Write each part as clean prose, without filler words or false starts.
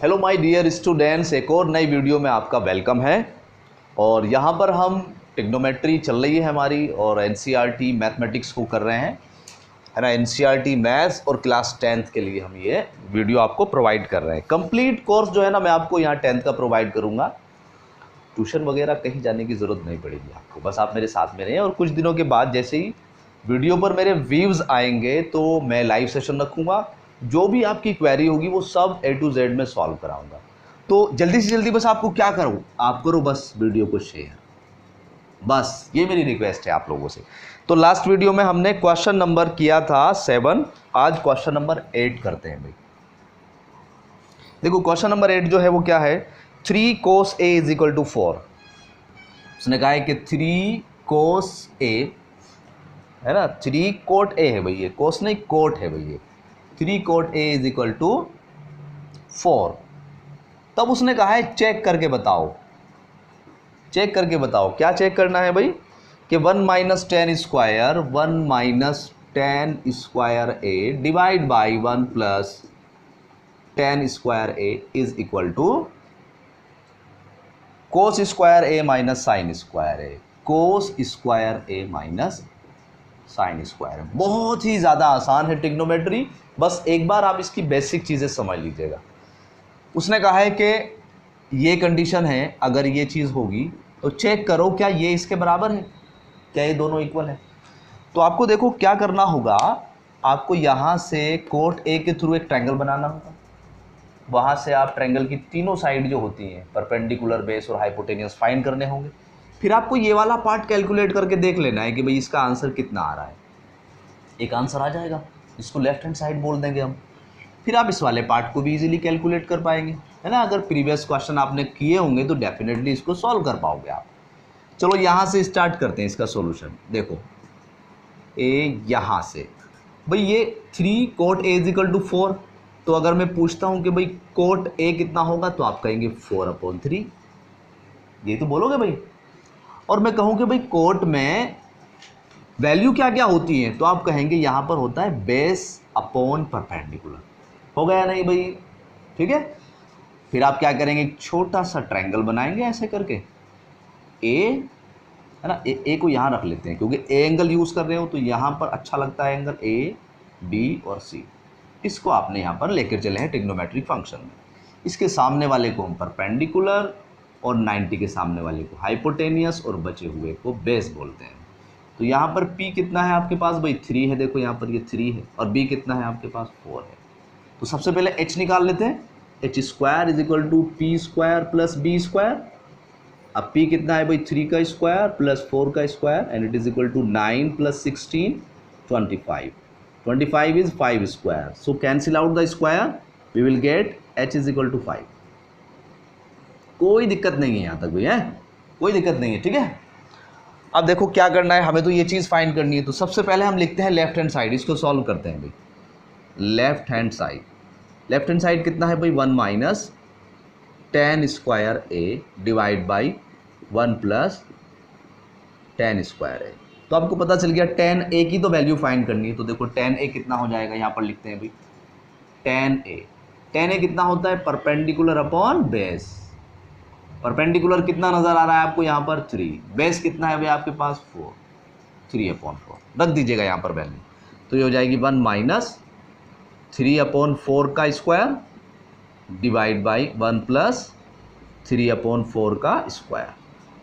Hello my dear students, एक और नई वीडियो में आपका वेलकम है। और यहाँ पर हम ट्रिग्नोमेट्री चल रही है हमारी और एनसीईआरटी मैथमेटिक्स को कर रहे हैं, है ना। एनसीईआरटी मैथ्स और क्लास 10th के लिए हम ये वीडियो आपको प्रोवाइड कर रहे हैं। कंप्लीट कोर्स जो है ना, मैं आपको यहाँ 10th का प्रोवाइड करूँगा। ट्यूशन वगैरह कहीं जाने की ज़रूरत नहीं पड़ेगी आपको, बस आप मेरे साथ में रहें। और कुछ दिनों के बाद जैसे ही वीडियो पर मेरे व्यूज़ आएंगे तो मैं लाइव सेशन रखूँगा। जो भी आपकी क्वेरी होगी वो सब A to Z में सॉल्व कराऊंगा। तो जल्दी से जल्दी बस आपको क्या करो, आप करो बस वीडियो को शेयर, बस ये मेरी रिक्वेस्ट है आप लोगों से। तो लास्ट वीडियो में हमने क्वेश्चन नंबर किया था 7, आज क्वेश्चन नंबर 8 करते हैं भाई। देखो क्वेश्चन नंबर 8 जो है वो क्या है, 3 cos A is equal to 4। उसने कहा है कि 3 cos A, है ना, 3 cot A है भाई, ये cos नहीं cot है भाई, ये 3 cot A is equal to 4। तब उसने कहा है चेक करके बताओ। चेक करके बताओ, क्या चेक करना है भाई कि 1 minus 10 square 1 minus 10 square A divide by 1 plus 10 square A is equal to cos square A minus sine square A, cos square A minus sine square. बहुत ही ज़्यादा आसान है ट्रिग्नोमेट्री, बस एक बार आप इसकी बेसिक चीज़ें समझ लीजिएगा। उसने कहा है कि ये कंडीशन है, अगर ये चीज़ होगी तो चेक करो क्या ये इसके बराबर है, क्या ये दोनों इक्वल है। तो आपको देखो क्या करना होगा, आपको यहाँ से कोट A के थ्रू एक ट्रायंगल बनाना होगा। वहाँ से आप ट्रायंगल की तीनों साइड जो होती हैं परपेंडिकुलर, बेस और हाइपोटेनियस फाइंड करने होंगे। फिर आपको ये वाला पार्ट कैलकुलेट करके देख लेना है कि भाई इसका आंसर कितना आ रहा है। एक आंसर आ जाएगा, इसको लेफ्ट हैंड साइड बोल देंगे हम। फिर आप इस वाले पार्ट को भी इजीली कैलकुलेट कर पाएंगे, है ना। अगर प्रीवियस क्वेश्चन आपने किए होंगे तो डेफिनेटली इसको सॉल्व कर पाओगे आप। चलो यहाँ से स्टार्ट करते हैं इसका सॉल्यूशन। देखो ए यहाँ से भाई ये 3 cot A is equal to 4। तो अगर मैं पूछता हूँ कि भाई cot A कितना होगा तो आप कहेंगे 4/3, ये तो बोलोगे भाई। और मैं कहूँ कि भाई कोट में वैल्यू क्या क्या होती है तो आप कहेंगे यहाँ पर होता है बेस अपॉन परपेंडिकुलर। हो गया नहीं भाई, ठीक है। फिर आप क्या करेंगे, एक छोटा सा ट्रायंगल बनाएंगे ऐसे करके, ए है ना, ए को यहाँ रख लेते हैं क्योंकि ए एंगल यूज़ कर रहे हो तो यहाँ पर अच्छा लगता है एंगल A, B और C। इसको आपने यहाँ पर लेकर चले हैं ट्रिग्नोमेट्रिक फंक्शन में। इसके सामने वाले को हम परपेंडिकुलर और 90 के सामने वाले को हाइपोटेनियस और बचे हुए को बेस बोलते हैं। तो यहाँ पर P कितना है आपके पास भाई, 3 है। देखो यहाँ पर ये 3 है और B कितना है आपके पास, 4 है। तो सबसे पहले H निकाल लेते हैं। H square is equal to P square plus B square. अब P कितना है भाई, 3 का स्क्वायर प्लस 4 का square and it is equal to 9 प्लस 16 25। 25 is 5 square, so cancel out the square, we will get H is equal to 5। कोई दिक्कत नहीं है यहाँ तक भी, है कोई दिक्कत नहीं है, ठीक है। अब देखो क्या करना है, हमें तो ये चीज़ फाइंड करनी है। तो सबसे पहले हम लिखते हैं लेफ्ट हैंड साइड, इसको सॉल्व करते हैं भाई। Left hand side, left hand side कितना है भाई, 1 minus 10 square A divide by 1 plus 10 square A। तो आपको पता चल गया 10A की तो वैल्यू फाइंड करनी है। तो देखो 10A कितना हो जाएगा, यहाँ पर लिखते हैं भाई 10A कितना होता है, परपेंडिकुलर अपॉन बेस। परपेंडिकुलर कितना नज़र आ रहा है आपको यहाँ पर, 3। बेस कितना है भाई आपके पास, 4। 3/4 रख दीजिएगा यहाँ पर वैल्यू। तो ये हो जाएगी 1 माइनस 3/4 का स्क्वायर डिवाइड बाई 1 प्लस 3/4 का स्क्वायर।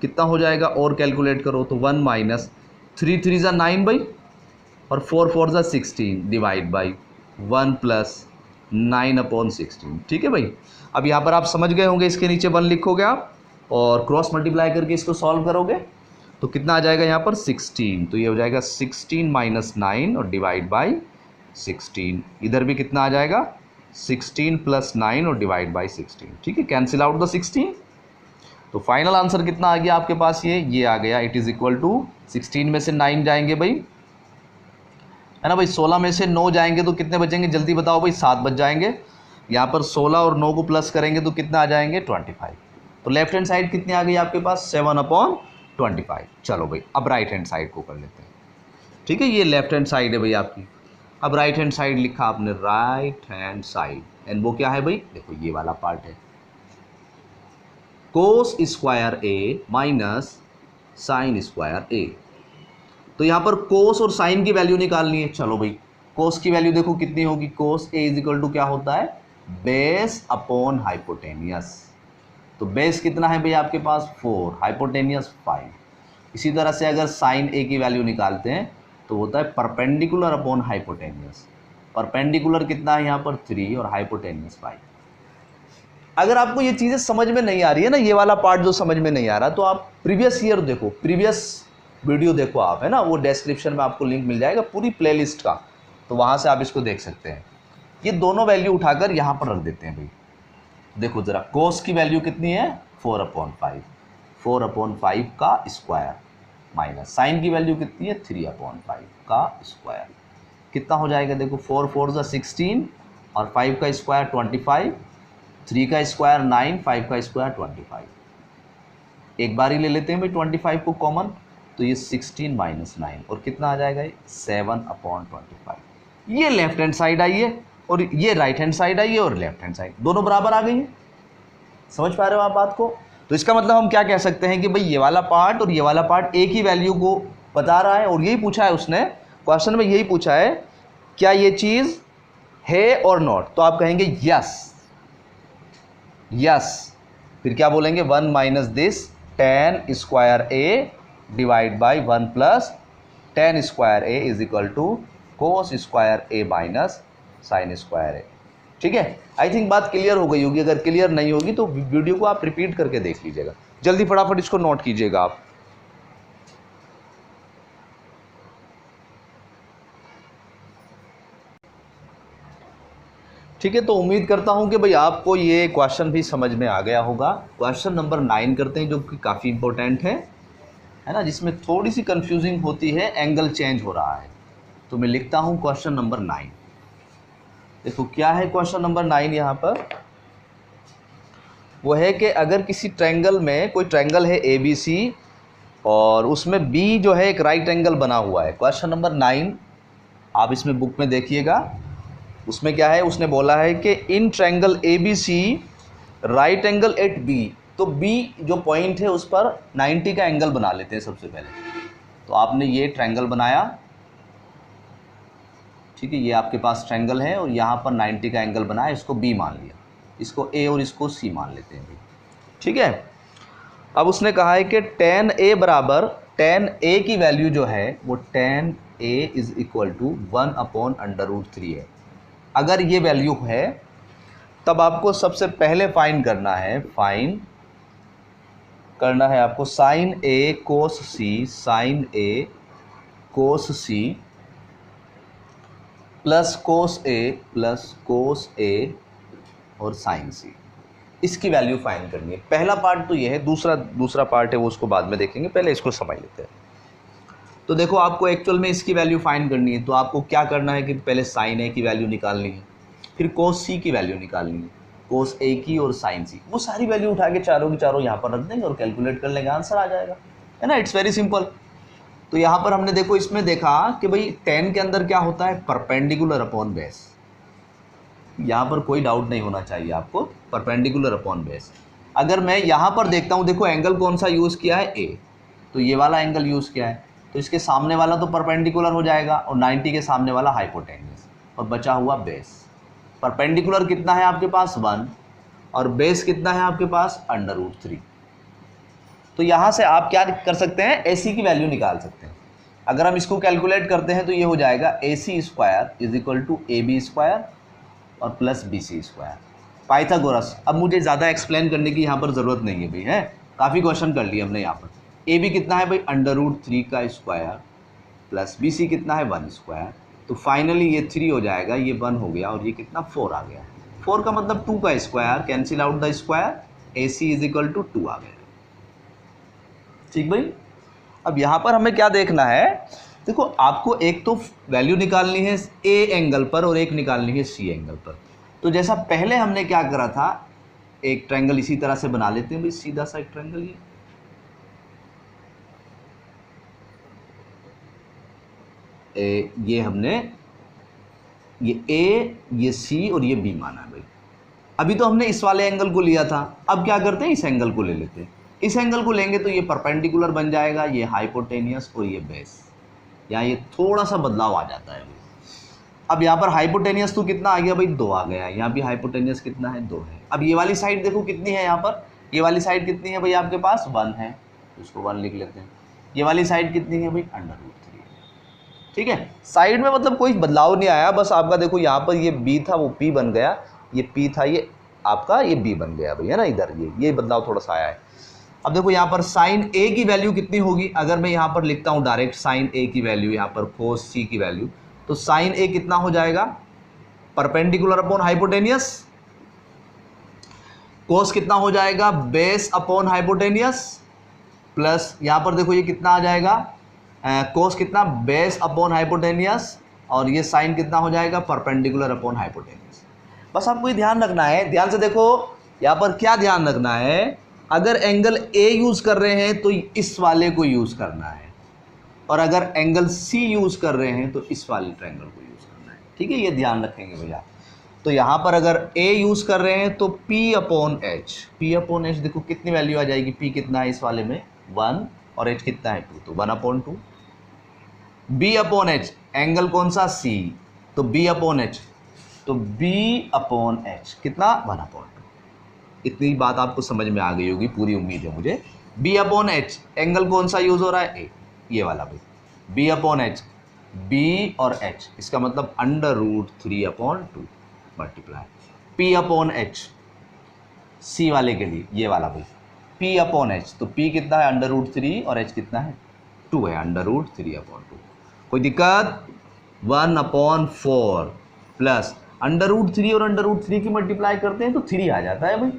कितना हो जाएगा और कैलकुलेट करो तो 1 माइनस 3 3 ज़ा 9 भाई और 4 4 ज़ा 16 डिवाइड बाई 1 प्लस 9/16, ठीक है भाई। अब यहाँ पर आप समझ गए होंगे, इसके नीचे 1 लिखोगे आप और क्रॉस मल्टीप्लाई करके इसको सॉल्व करोगे तो कितना आ जाएगा यहाँ पर, 16। तो ये हो जाएगा 16 माइनस 9 और डिवाइड बाई 16। इधर भी कितना आ जाएगा, 16 प्लस 9 और डिवाइड बाई 16, ठीक है। Cancel out the 16। तो फाइनल आंसर कितना आ गया आपके पास, ये आ गया। इट इज़ इक्वल टू 16 में से 9 जाएंगे भाई, है ना भाई। 16 में से 9 जाएंगे तो कितने बचेंगे, जल्दी बताओ भाई, 7 बच जाएंगे। यहाँ पर 16 और 9 को प्लस करेंगे तो कितना आ जाएंगे, 25। तो लेफ्ट हैंड साइड कितनी आ गई आपके पास, 7/25। चलो भाई अब राइट हैंड साइड को कर लेते हैं, ठीक है। ये लेफ्ट हैंड साइड है भाई आपकी। अब राइट हैंड साइड लिखा आपने, राइट हैंड साइड, एंड वो क्या है भाई, देखो ये वाला पार्ट है, कोस square A minus sine square ए। तो यहां पर कोस और साइन की वैल्यू निकालनी है। चलो भाई, कोस की वैल्यू देखो कितनी होगी, कोस ए इज इक्वल टू क्या होता है, बेस अपॉन हाइपोटेनियस। तो बेस कितना है भाई आपके पास 4, हाइपोटेनियस 5। इसी तरह से अगर साइन ए की वैल्यू निकालते हैं तो होता है परपेंडिकुलर अपॉन हाइपोटेनियस। परपेंडिकुलर कितना है यहाँ पर 3 और हाइपोटेनियस 5। अगर आपको ये चीज़ें समझ में नहीं आ रही है ना, ये वाला पार्ट जो समझ में नहीं आ रहा, तो आप प्रीवियस ईयर देखो, प्रीवियस वीडियो देखो आप, है ना, वो डिस्क्रिप्शन में आपको लिंक मिल जाएगा पूरी प्लेलिस्ट का, तो वहाँ से आप इसको देख सकते हैं। ये दोनों वैल्यू उठाकर यहाँ पर रख देते हैं भाई। देखो ज़रा, कोस की वैल्यू कितनी है 4/5, 4/5 का स्क्वायर, माइनस साइन की वैल्यू कितनी है 3/5 का स्क्वायर। कितना हो जाएगा, देखो 4 4 ज़ा 16 और 5 का स्क्वायर 25, 3 का स्क्वायर 9, 5 का स्क्वायर 25। एक बार ही ले लेते हैं भाई 25 को कॉमन, तो ये 16 माइनस 9 और कितना आ जाएगा, 7/25। ये लेफ्ट हैंड साइड आई है और ये राइट हैंड साइड आई है, और लेफ्ट हैंड साइड दोनों बराबर आ गई है। समझ पा रहे हो आप बात को? तो इसका मतलब हम क्या कह सकते हैं कि भाई ये वाला पार्ट और ये वाला पार्ट एक ही वैल्यू को बता रहा है, और यही पूछा है उसने क्वेश्चन में, यही पूछा है क्या ये चीज़ है और नॉट। तो आप कहेंगे यस, यस। फिर क्या बोलेंगे, 1 minus this tan square A divide by 1 plus tan square A is equal to cos square A minus sine square A. ठीक है, आई थिंक बात क्लियर हो गई होगी। अगर क्लियर नहीं होगी तो वीडियो को आप रिपीट करके देख लीजिएगा। जल्दी फटाफट इसको नोट कीजिएगा आप। ठीक है, तो उम्मीद करता हूं कि भाई आपको ये क्वेश्चन भी समझ में आ गया होगा। क्वेश्चन नंबर 9 करते हैं, जो कि काफ़ी इंपॉर्टेंट है ना, जिसमें थोड़ी सी कंफ्यूजिंग होती है, एंगल चेंज हो रहा है। तो मैं लिखता हूं क्वेश्चन नंबर 9। देखो क्या है क्वेश्चन नंबर 9 यहाँ पर, वो है कि अगर किसी ट्रायंगल में, कोई ट्रायंगल है ABC और उसमें B जो है एक राइट एंगल बना हुआ है। क्वेश्चन नंबर 9 आप इसमें बुक में देखिएगा, उसमें क्या है, उसने बोला है कि in triangle ABC right angle at B। तो B जो पॉइंट है उस पर 90 का एंगल बना लेते हैं सबसे पहले। तो आपने ये ट्रायंगल बनाया, ठीक है, ये आपके पास ट्रायंगल है और यहाँ पर 90 का एंगल बनाया, इसको B मान लिया, इसको A और इसको C मान लेते हैं। ठीक है, अब उसने कहा है कि tan A बराबर, tan A की वैल्यू जो है वो tan A is equal to 1/√3 है। अगर ये वैल्यू है तब आपको सबसे पहले फाइंड करना है, आपको sine A cos C, sine A cos C plus cos A plus cos A और साइन C, इसकी वैल्यू फाइंड करनी है। पहला पार्ट तो ये है, दूसरा पार्ट है वो उसको बाद में देखेंगे, पहले इसको समझ लेते हैं। तो देखो आपको एक्चुअल में इसकी वैल्यू फाइंड करनी है, तो आपको क्या करना है कि पहले साइन A की वैल्यू निकालनी है, फिर कोस C की वैल्यू निकालनी है, कोस A की और साइन C, वो सारी वैल्यू उठा के चारों की चारों यहाँ पर रख देंगे और कैलकुलेट कर लेंगे, आंसर आ जाएगा, है ना। It's very simple. तो यहाँ पर हमने देखो इसमें देखा कि भाई tan के अंदर क्या होता है, परपेंडिकुलर अपॉन बेस। यहाँ पर कोई डाउट नहीं होना चाहिए आपको, परपेंडिकुलर अपॉन बेस। अगर मैं यहाँ पर देखता हूँ, देखो एंगल कौन सा यूज़ किया है, A, तो ये वाला एंगल यूज़ किया है, तो इसके सामने वाला तो परपेंडिकुलर हो जाएगा और 90 के सामने वाला हाइपोटेन्यूस, और बचा हुआ बेस। परपेंडिकुलर कितना है आपके पास 1 और बेस कितना है आपके पास √3। तो यहाँ से आप क्या कर सकते हैं, AC की वैल्यू निकाल सकते हैं। अगर हम इसको कैलकुलेट करते हैं तो ये हो जाएगा AC square is equal to AB square और प्लस BC स्क्वायर, पाइथागोरस। अब मुझे ज़्यादा एक्सप्लेन करने की यहाँ पर ज़रूरत नहीं है भाई, है काफ़ी क्वेश्चन कर लिए हमने यहाँ पर। AB कितना है भाई √3 का स्क्वायर प्लस BC कितना है 1 स्क्वायर, तो फाइनली ये 3 हो जाएगा, ये 1 हो गया और ये कितना 4 आ गया। 4 का मतलब 2 का square, cancel out the square, AC is equal to 2 आ गया। ठीक भाई, अब यहाँ पर हमें क्या देखना है, देखो आपको एक तो वैल्यू निकालनी है A एंगल पर और एक निकालनी है C एंगल पर। तो जैसा पहले हमने क्या करा था, एक ट्रायंगल इसी तरह से बना लेते हैं भाई, सीधा सा एक ट्रायंगल, ये हमने ये ए, ये सी और ये बी माना है भाई। अभी तो हमने इस वाले एंगल को लिया था, अब क्या करते हैं इस एंगल को ले लेते हैं। इस एंगल को लेंगे तो ये परपेंडिकुलर बन जाएगा, ये हाइपोटेनियस और ये बेस। यहाँ ये थोड़ा सा बदलाव आ जाता है भाई। अब यहाँ पर हाइपोटेनियस तो कितना आ गया भाई, 2 आ गया। यहाँ भी हाइपोटेनियस कितना है, 2 है। अब ये वाली साइड देखो कितनी है, यहाँ पर ये वाली साइड कितनी है भाई आपके पास, 1 है, इसको 1 लिख लेते हैं। ये वाली साइड कितनी है भाई, √3। ठीक है, साइड में मतलब कोई बदलाव नहीं आया, बस आपका देखो यहाँ पर ये बी था वो पी बन गया, ये पी था ये आपका ये बी बन गया भाई, है ना। इधर ये बदलाव थोड़ा सा आया है। अब देखो यहाँ पर साइन ए की वैल्यू कितनी होगी, अगर मैं यहाँ पर लिखता हूँ डायरेक्ट साइन ए की वैल्यू, यहाँ पर कोस सी की वैल्यू, तो साइन ए कितना हो जाएगा, परपेंडिकुलर अपॉन हाइपोटेनियस। कोस कितना हो जाएगा, बेस अपॉन हाइपोटेनियस, प्लस यहाँ पर देखो ये कितना आ जाएगा, कोस कितना, बेस अपॉन हाइपोटेनियस, और ये साइन कितना हो जाएगा, परपेंडिकुलर अपॉन हाइपोटेनियस। बस आपको ये ध्यान रखना है, ध्यान से देखो यहाँ पर क्या ध्यान रखना है, अगर एंगल ए यूज कर रहे हैं तो इस वाले को यूज करना है, और अगर एंगल सी यूज कर रहे हैं तो इस वाले ट्रायंगल को यूज करना है। ठीक है, ये ध्यान रखेंगे भैया। तो यहाँ पर अगर ए यूज कर रहे हैं तो P upon H, P upon H देखो कितनी वैल्यू आ जाएगी, P कितना है इस वाले में 1 और H कितना है 2, तो 1/2। B अपॉन एच एंगल कौन सा, C, तो B अपॉन एच, तो B अपॉन एच कितना 1/2। इतनी बात आपको समझ में आ गई होगी, पूरी उम्मीद है मुझे। B अपॉन एच एंगल कौन सा यूज हो रहा है, A, ये वाला भाई, B अपॉन एच, B और H, इसका मतलब √3/2 multiply P upon H, C वाले के लिए ये वाला भाई, P अपॉन एच, तो P कितना है √3 और H कितना है 2 है, √3/2। कोई दिक्कत, 1/4 प्लस √3 और √3 की मल्टीप्लाई करते हैं तो 3 आ जाता है भाई।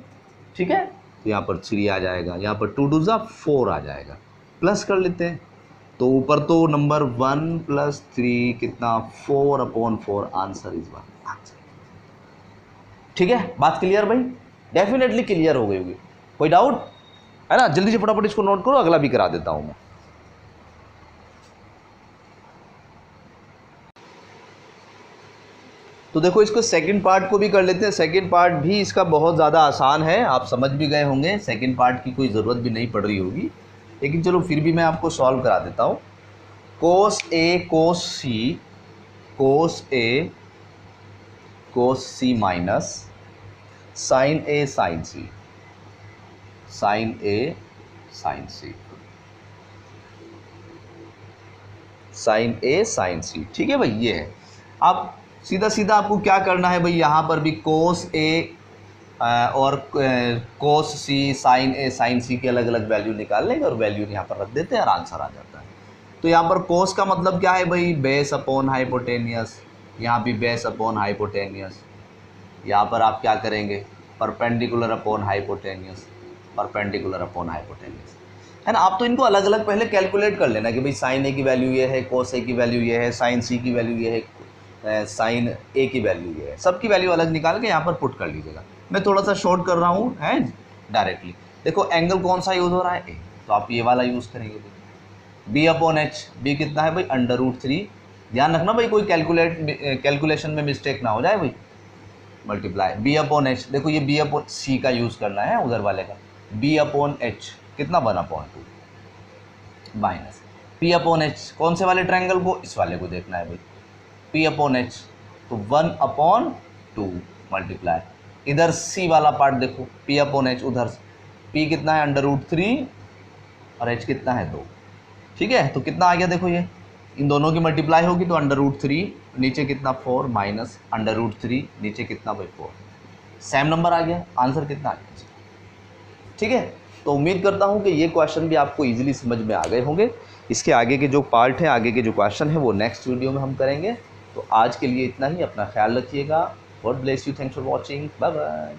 ठीक है, तो यहाँ पर 3 आ जाएगा, यहाँ पर 2 2 4 आ जाएगा, प्लस कर लेते हैं, तो ऊपर तो नंबर 1 + 3 कितना 4/4, आंसर इज 1। ठीक है, बात क्लियर भाई, डेफिनेटली क्लियर हो गई होगी। कोई डाउट है ना, जल्दी से फटाफट इसको नोट करो, अगला भी करा देता हूं मैं। तो देखो इसको सेकंड पार्ट को भी कर लेते हैं। सेकंड पार्ट भी इसका बहुत ज़्यादा आसान है, आप समझ भी गए होंगे, सेकंड पार्ट की कोई ज़रूरत भी नहीं पड़ रही होगी, लेकिन चलो फिर भी मैं आपको सॉल्व करा देता हूँ। कोस ए कोस सी, कोस ए कोस सी माइनस साइन ए साइन सी, साइन ए साइन सी, साइन ए साइन सी। ठीक है भाई, ये है। अब सीधा सीधा आपको क्या करना है भाई, यहाँ पर भी कोस ए और कोस सी, साइन ए साइन सी की अलग अलग वैल्यू निकाल लेंगे और वैल्यू यहाँ पर रख देते हैं और आंसर आ जाता है। तो यहाँ पर कोस का मतलब क्या है भाई, बेस अपॉन हाइपोटेनियस, यहाँ भी बेस अपॉन हाइपोटेनियस, यहाँ पर आप क्या करेंगे, perpendicular upon hypotenuse, perpendicular upon hypotenuse, है ना। आप तो इनको अलग अलग पहले कैलकुलेट कर लेना कि भाई साइन ए की वैल्यू ये है, कोस ए की वैल्यू ये है, साइन सी की वैल्यू ये है, साइन ए की वैल्यू ये है, सबकी वैल्यू अलग निकाल के यहाँ पर पुट कर लीजिएगा। मैं थोड़ा सा शॉर्ट कर रहा हूँ है डायरेक्टली। देखो एंगल कौन सा यूज़ हो रहा है, ए, तो आप ये वाला यूज़ करेंगे। बी अपॉन एच, बी कितना है भाई √3, ध्यान रखना भाई कोई कैलकुलेशन में मिस्टेक ना हो जाए भाई, मल्टीप्लाई बी अपॉन एच, देखो ये बी अपॉन सी का यूज़ करना है उधर वाले का, बी अपॉन एच कितना 1/2 माइनस पी अपॉन एच, कौन से वाले ट्रायंगल को, इस वाले को देखना है भाई, P अपॉन एच, तो 1/2 मल्टीप्लाई इधर C वाला पार्ट देखो, P अपॉन एच, उधर P कितना है √3 और H कितना है 2। ठीक है, तो कितना आ गया देखो, ये इन दोनों की मल्टीप्लाई होगी तो √3 नीचे कितना 4 माइनस √3 नीचे कितना भाई 4, सेम नंबर आ गया, आंसर कितना आ गया। ठीक है, तो उम्मीद करता हूँ कि ये क्वेश्चन भी आपको इजीली समझ में आ गए होंगे। इसके आगे के जो पार्ट हैं, आगे के जो क्वेश्चन हैं वो नेक्स्ट वीडियो में हम करेंगे। तो आज के लिए इतना ही, अपना ख्याल रखिएगा, God bless you, thanks for watching, bye bye.